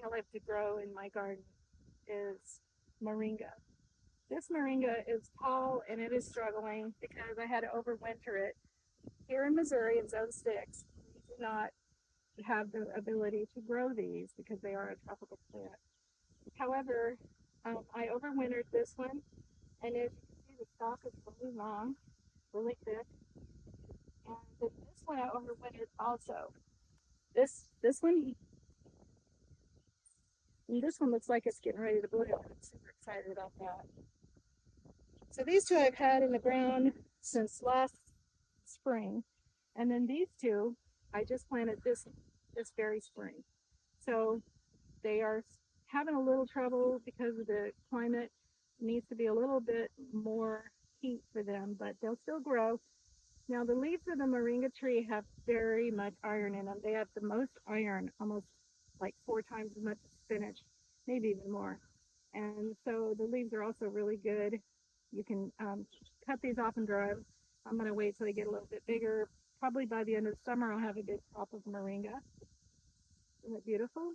I like to grow in my garden is moringa. This moringa is tall and it is struggling because I had to overwinter it. Here in Missouri in Zone 6, we do not have the ability to grow these because they are a tropical plant. However, I overwintered this one, and as you can see, the stalk is really long, really thick. And then this one I overwintered also. This one, this one looks like it's getting ready to bloom. I'm super excited about that. So these two I've had in the ground since last spring, and then these two I just planted this very spring. So they are having a little trouble because of the climate. It needs to be a little bit more heat for them, but they'll still grow. Now the leaves of the moringa tree have very much iron in them. They have the most iron, almost like 4 times as much as spinach, maybe even more. And so the leaves are also really good. You can cut these off and dry them. I'm going to wait till they get a little bit bigger. Probably by the end of the summer, I'll have a good crop of moringa. Isn't it beautiful?